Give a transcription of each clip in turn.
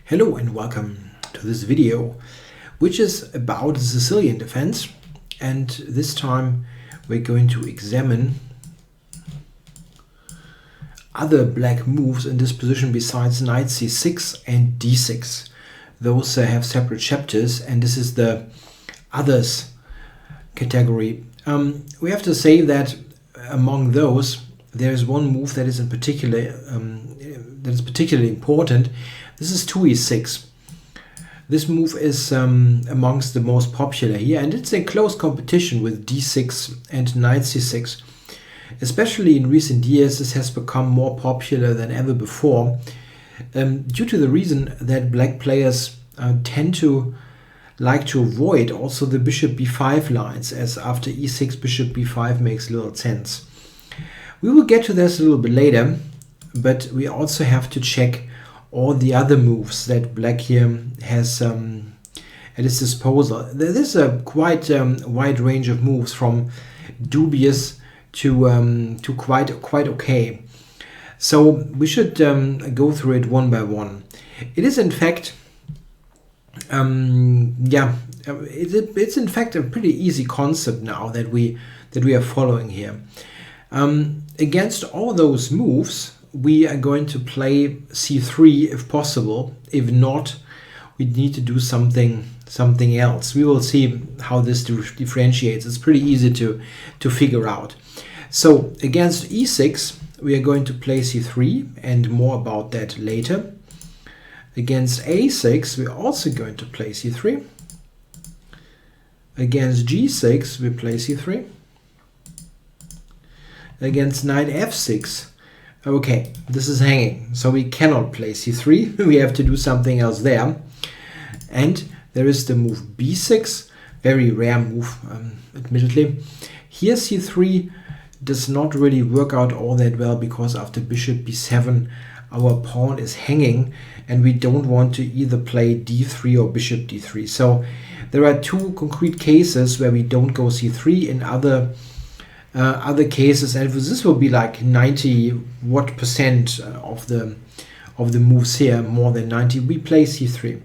Hello and welcome to this video, which is about the Sicilian defense, and this time we're going to examine other black moves in this position besides knight c6 and d6. Those have separate chapters, and this is the others category. We have to say that among those there is one move that is particularly important. This is 2e6. This move is amongst the most popular here, and it's in close competition with d6 and knight c6. Especially in recent years, this has become more popular than ever before, due to the reason that black players tend to like to avoid also the bishop b5 lines, as after e6 bishop b5 makes little sense. We will get to this a little bit later, but we also have to check all the other moves that black here has at its disposal. There is a quite wide range of moves, from dubious to quite okay. So we should go through it one by one. It is in fact it's in fact a pretty easy concept now that we are following here. Against all those moves, we are going to play c3 if possible. If not, we need to do something else. We will see how this differentiates. It's pretty easy to figure out. So against e6, we are going to play c3, and more about that later. Against a6, we're also going to play c3. Against g6, we play c3. Against knight f6, okay, this is hanging, so we cannot play c3. We have to do something else there. And there is the move b6, very rare move, admittedly. Here c3 does not really work out all that well, because after bishop b7 our pawn is hanging, and we don't want to either play d3 or bishop d3. So there are two concrete cases where we don't go c3. In other cases, and this will be like 90% of the moves here, more than 90, we play c3.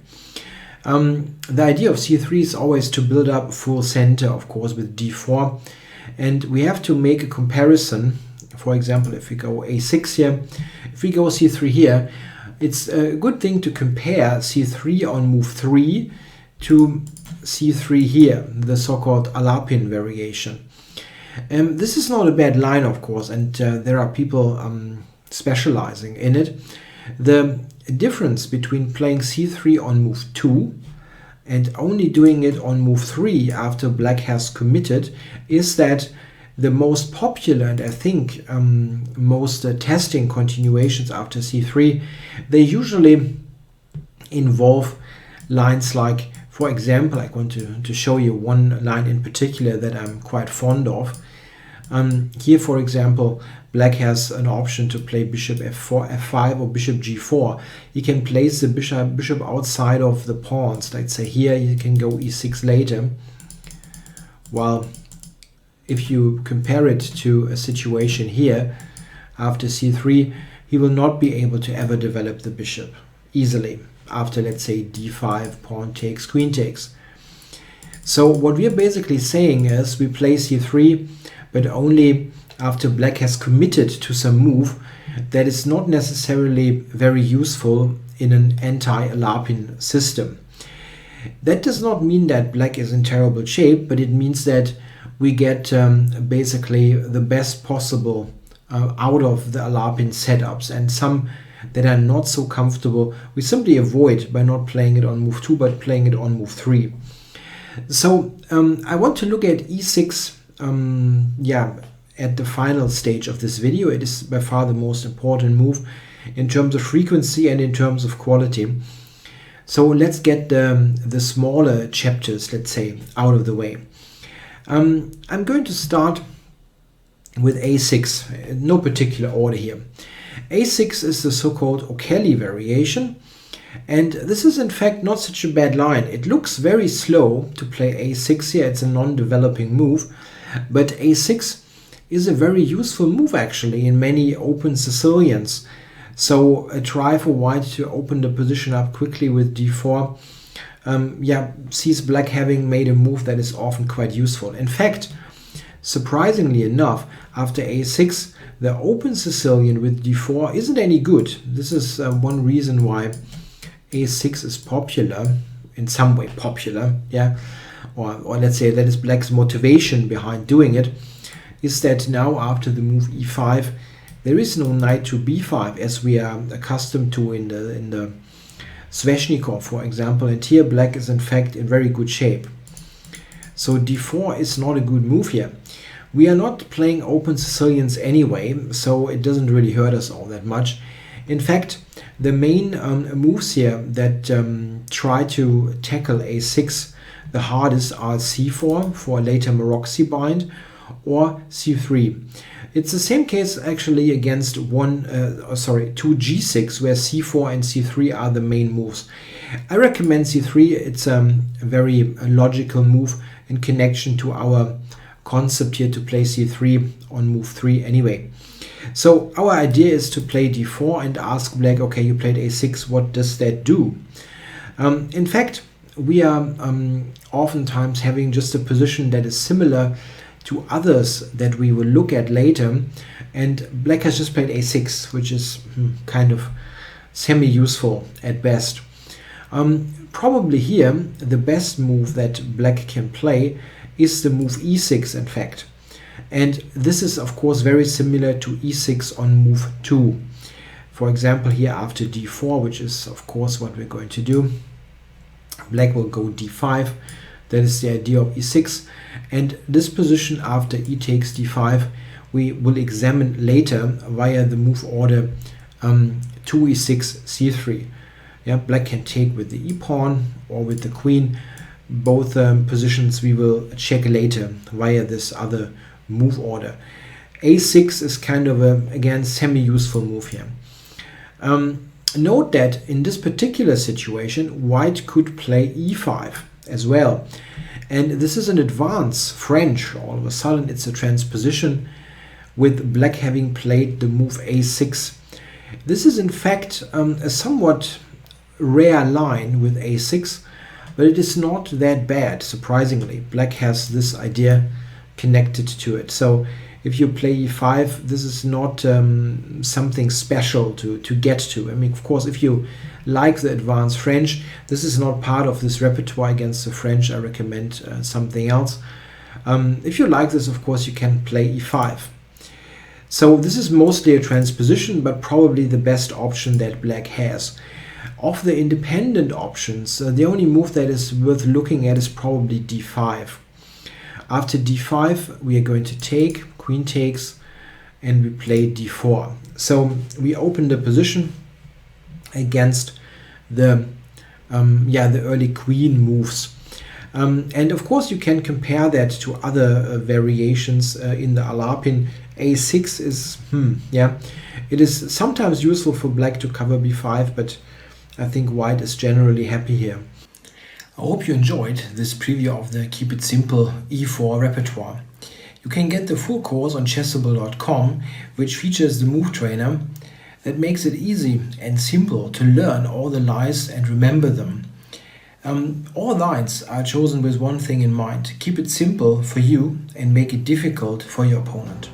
The idea of c3 is always to build up full center, of course, with d4, and we have to make a comparison. For example, if we go a6 here, if we go c3 here, it's a good thing to compare c3 on move 3 to c3 here, the so-called Alapin variation. This is not a bad line, of course, and there are people specializing in it. The difference between playing c3 on move 2 and only doing it on move 3 after black has committed is that the most popular, and I think most testing continuations after c3, they usually involve lines like, for example, I want to show you one line in particular that I'm quite fond of. Here, for example, black has an option to play bishop f4, f5, or bishop g4. He can place the bishop outside of the pawns. Let's say here you can go e6 later. While if you compare it to a situation here, after c3, he will not be able to ever develop the bishop easily after, let's say, d5, pawn takes, queen takes. So what we are basically saying is we play c3, but only after black has committed to some move that is not necessarily very useful in an anti-Alapin system. That does not mean that black is in terrible shape, but it means that we get basically the best possible out of the Alapin setups, and some that are not so comfortable we simply avoid by not playing it on move 2 but playing it on move 3. So I want to look at e6 at the final stage of this video. It is by far the most important move in terms of frequency and in terms of quality. So let's get the smaller chapters, let's say, out of the way. I'm going to start with a6, no particular order here. a6 is the so-called O'Kelly variation, and this is in fact not such a bad line. It looks very slow to play a6 here. It's a non-developing move, but a6 is a very useful move actually in many open Sicilians. So a try for white to open the position up quickly with d4 sees black having made a move that is often quite useful. In fact, surprisingly enough, after a6, the open Sicilian with d4 isn't any good. This is one reason why a6 is popular, in some way popular, or let's say that is black's motivation behind doing it, is that now after the move e5, there is no knight to b5 as we are accustomed to in the Sveshnikov, for example, and here black is in fact in very good shape. So d4 is not a good move here. We are not playing open Sicilians anyway, so it doesn't really hurt us all that much. In fact, the main moves here that try to tackle a6 the hardest are c4 for a later Maroczy bind, or c3. It's the same case actually against two g6, where c4 and c3 are the main moves. I recommend c3. It's a very logical move in connection to our concept here to play c3 on move 3 anyway. So our idea is to play d4 and ask black, okay, you played a6, what does that do? In fact, we are oftentimes having just a position that is similar to others that we will look at later, and black has just played a6, which is kind of semi-useful at best. Probably here the best move that black can play is the move e6, in fact, and this is of course very similar to e6 on move 2. For example, here after d4, which is of course what we're going to do, black will go d5. That is the idea of e6, and this position after e takes d5 we will examine later via the move order 2e6 c3. Black can take with the e pawn or with the queen. Both positions we will check later via this other move order. a6 is kind of a, again, semi-useful move here. Note that in this particular situation white could play e5 as well, and this is an advance French. All of a sudden it's a transposition with black having played the move a6. This is in fact a somewhat rare line with a6, but it is not that bad, surprisingly. Black has this idea connected to it. So if you play e5, this is not something special to get to. I mean, of course, if you like the advanced French, this is not part of this repertoire against the French. I recommend something else. If you like this, of course, you can play e5. So this is mostly a transposition, but probably the best option that black has. Of the independent options, the only move that is worth looking at is probably d5. After d5, we are going to take, queen takes, and we play d4. So we open the position against the early queen moves. And of course you can compare that to other variations in the Alapin. a6 is, it is sometimes useful for black to cover b5, but I think white is generally happy here. I hope you enjoyed this preview of the Keep It Simple e4 repertoire. You can get the full course on chessable.com, which features the move trainer that makes it easy and simple to learn all the lines and remember them. All lines are chosen with one thing in mind: keep it simple for you and make it difficult for your opponent.